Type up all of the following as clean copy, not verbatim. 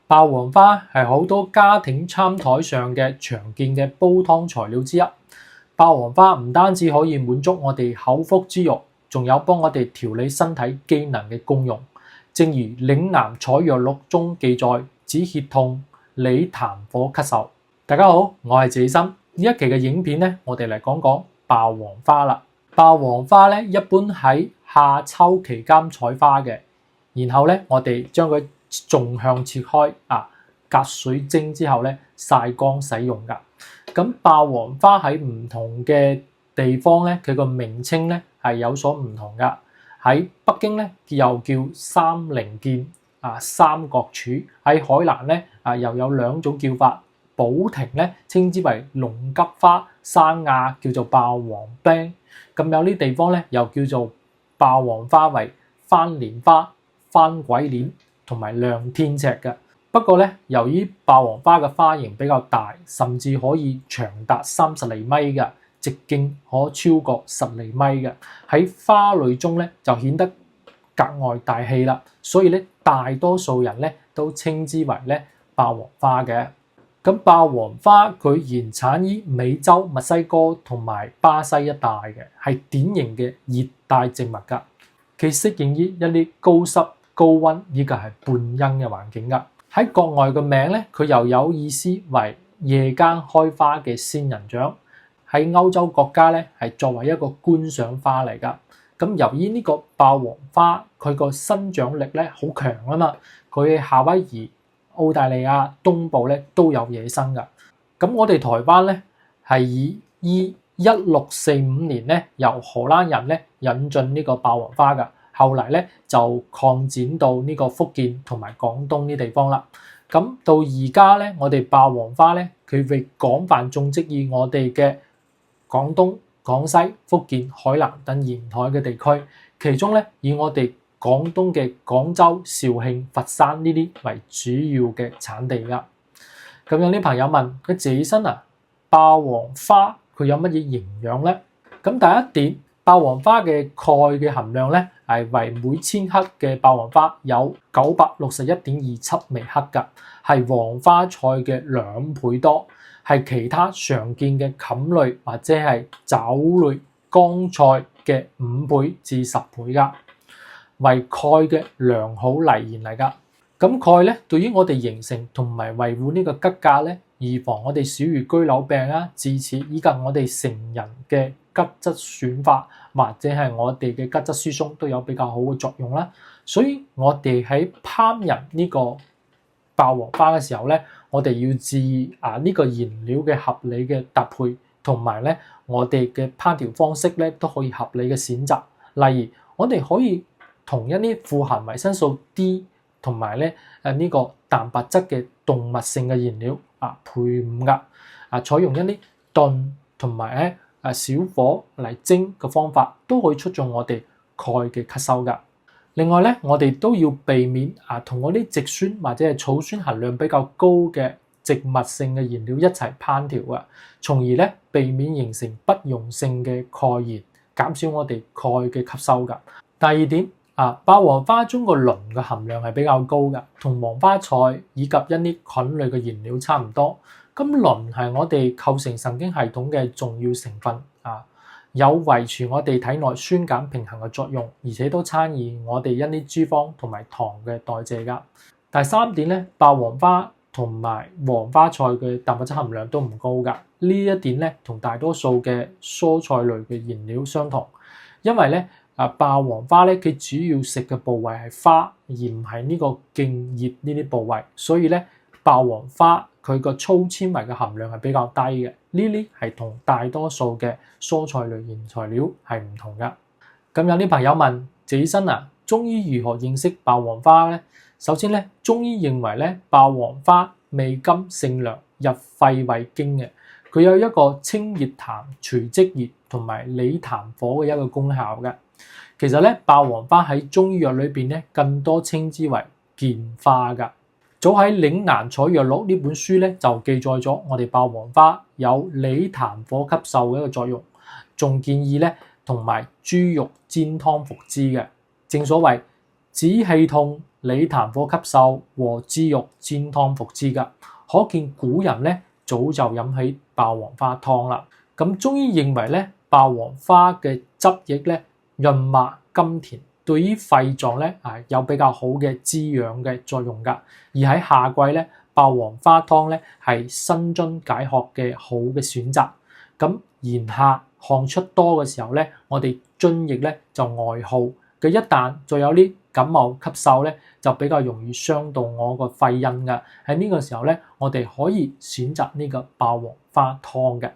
爆黃花係好多家庭餐台上嘅常見嘅煲湯材料之一。爆黃花唔單止可以滿足我哋口腹之欲，仲有幫我哋調理身體機能嘅功用。正如《嶺南採藥錄》中記載，止血痛、理痰火咳嗽。大家好，我係謝生。呢一期嘅影片咧，我哋嚟講講爆黃花啦。爆黃花咧，一般喺夏秋期間採花嘅，然後咧我哋將佢縱向切開隔水蒸之後咧曬乾使用㗎。咁爆黃花喺唔同嘅地方咧，佢個名稱咧係有所唔同㗎。喺北京咧又叫三棱劍三角柱；喺海南咧又有兩種叫法。保亭咧稱之為龍桔花，三亞叫做爆黃冰。咁有啲地方咧又叫做爆黃花為番蓮花、番鬼蓮同埋亮天赤嘅。不過咧，由於爆黃花嘅花型比較大，甚至可以長達30厘米嘅，直徑可超過10厘米嘅，喺花類中咧就顯得格外大氣啦。所以咧，大多數人咧都稱之為咧爆黃花嘅。咁爆黃花佢原產於美洲、墨西哥同埋巴西一帶嘅，係典型嘅熱帶植物㗎。佢適應於一啲高濕、高溫以及係半陰嘅環境㗎。喺國外嘅名咧，佢又有意思為夜間開花嘅仙人掌。喺歐洲國家咧，係作為一個觀賞花嚟㗎。咁由於呢個爆黃花佢個生長力咧好強啊嘛，佢夏威夷、澳大利亞東部咧都有野生㗎。咁我哋台灣咧係以1645年咧由荷蘭人咧引進呢個爆黃花㗎，後嚟咧就擴展到呢個福建同埋廣東呢地方啦。咁到而家咧，我哋爆黃花咧佢亦廣泛種植於我哋嘅廣東、廣西、福建、海南等沿海嘅地區，其中咧以我哋廣東嘅廣州、肇慶、佛山呢啲為主要嘅產地㗎。咁有啲朋友問佢自身爆黃花佢有乜嘢營養咧？咁第一點，爆黃花嘅鈣嘅含量咧係為每千克嘅爆黃花有961.27微克㗎，係黃花菜嘅2倍多，係其他常見嘅蕪類或者係藻類乾菜嘅5倍至10倍㗎。為鈣嘅良好來源嚟㗎。咁鈣咧對於我哋形成同埋維護呢個骨架咧，預防我哋小兒居瘤病智齒以及我哋成人嘅骨質損化或者係我哋嘅骨質疏鬆都有比較好嘅作用啦。所以我哋喺烹飪呢個爆黃花嘅時候咧，我哋要注意呢個原料嘅合理嘅搭配，同埋咧我哋嘅烹調方式咧都可以合理嘅選擇。例如我哋可以同一啲富含維生素 D 同埋咧呢個蛋白質嘅動物性嘅原料配伍㗎。採用一啲燉同埋咧小火嚟蒸嘅方法，都可以促進我哋鈣嘅吸收㗎。另外咧，我哋都要避免同嗰啲植酸或者係草酸含量比較高嘅植物性嘅原料一齊烹調㗎，從而咧避免形成不溶性嘅鈣鹽，減少我哋鈣嘅吸收㗎。第二點。爆黃花中個磷嘅含量係比較高嘅，同黃花菜以及一啲菌類嘅原料差唔多。咁磷係我哋構成神經系統嘅重要成分有維持我哋體內酸鹼平衡嘅作用，而且都參與我哋一啲脂肪同埋糖嘅代謝㗎。第三點咧，爆黃花同埋黃花菜嘅蛋白質含量都唔高㗎。呢一點咧同大多數嘅蔬菜類嘅原料相同，因為咧。爆黃花咧，佢主要食嘅部位係花，而唔係呢個莖葉呢啲部位，所以咧爆黃花佢個粗纖維嘅含量係比較低嘅。呢啲係同大多數嘅蔬菜類原材料係唔同㗎。咁有啲朋友問自己身中醫如何認識爆黃花咧？首先咧，中醫認為咧爆黃花味甘性涼，入肺胃經嘅，佢有一個清熱痰、除積熱同埋理痰火嘅一個功效嘅。其實咧，爆黃花喺中醫藥裏邊咧，更多稱之為健花㗎。早喺《嶺南採藥錄》呢本書咧，就記載咗我哋爆黃花有理痰火吸收嘅一個作用，仲建議咧同埋豬肉煎湯服之嘅。正所謂止氣痛、理痰火吸收和豬肉煎湯服之㗎。可見古人咧早就飲起霸王花湯啦。咁中醫認為咧，霸王花嘅汁液咧潤脈甘甜，對於肺臟咧有比較好嘅滋養嘅作用㗎。而喺夏季咧，霸王花湯咧係生津解渴嘅好嘅選擇。咁炎夏汗出多嘅時候咧，我哋津液咧就外耗，佢一旦再有啲感冒咳嗽咧，就比較容易傷到我個肺陰㗎。喺呢個時候咧，我哋可以選擇呢個霸王花湯嘅。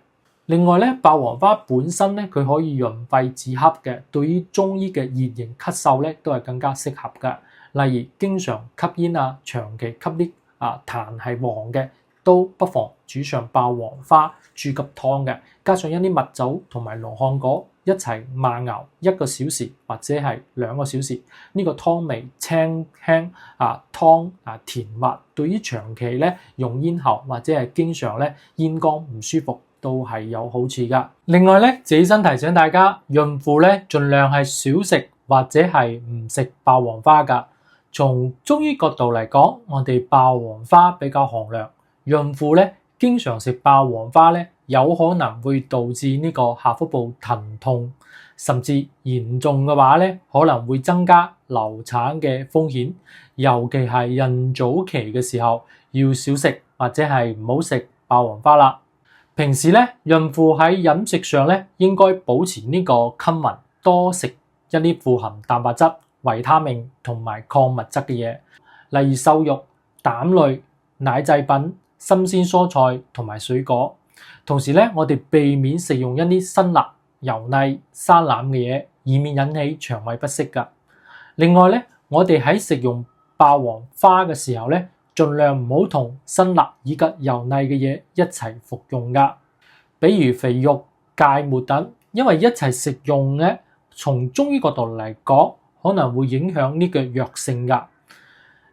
另外咧，霸王花本身咧，佢可以潤肺止咳嘅，對於中醫嘅熱型咳嗽咧，都係更加適合嘅。例如經常吸煙啊、長期吸啲痰係黃嘅，都不妨煮上霸王花豬骨湯嘅，加上一啲蜜棗同埋羅漢果一齊慢熬1個小時或者係2個小時，呢個湯味清輕湯甜滑，對於長期咧用煙喉或者係經常咧咽乾唔舒服都係有好處噶。另外咧，自身提醒大家，孕婦咧盡量係少食或者係唔食霸王花噶。從中醫角度嚟講，我哋霸王花比較寒涼，孕婦咧經常食霸王花咧，有可能會導致呢個下腹部疼痛，甚至嚴重嘅話咧，可能會增加流產嘅風險。尤其係孕早期嘅時候，要少食或者係唔好食霸王花啦。平時咧，孕婦喺飲食上咧，應該保持呢個均勻，多食一啲富含蛋白質、維他命同埋礦物質嘅嘢，例如瘦肉、蛋類、奶製品、新鮮蔬菜同埋水果。同時咧，我哋避免食用一啲辛辣、油膩、生冷嘅嘢，以免引起腸胃不適㗎。另外咧，我哋喺食用霸王花嘅時候咧，盡量唔好同辛辣以及油膩嘅嘢一齊服用㗎，比如肥肉、芥末等，因為一齊食用咧，從中醫角度嚟講，可能會影響呢個藥性㗎。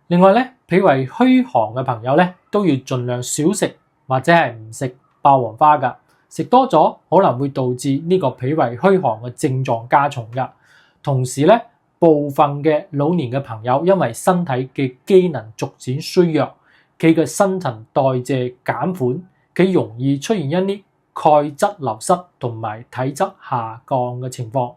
另外咧，脾胃虛寒嘅朋友咧，都要盡量少食或者係唔食霸王花㗎，食多咗可能會導致呢個脾胃虛寒嘅症狀加重㗎。同時咧，部分嘅老年嘅朋友因為身體嘅機能逐漸衰弱，佢嘅新陳代謝減緩，佢容易出現一啲鈣質流失同埋體質下降嘅情況。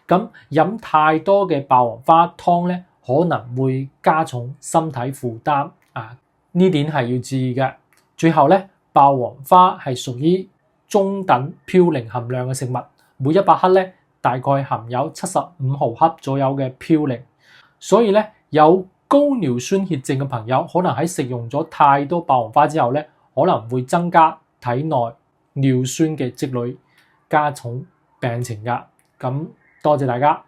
咁飲太多嘅霸王花湯咧，可能會加重身體負擔呢點係要注意嘅。最後咧，霸王花係屬於中等嘌呤含量嘅食物，每100克咧大概含有75毫克左右嘅嘌呤，所以咧有高尿酸血症嘅朋友，可能喺食用咗太多霸王花之後咧，可能會增加體內尿酸嘅積累，加重病情㗎。咁多謝大家。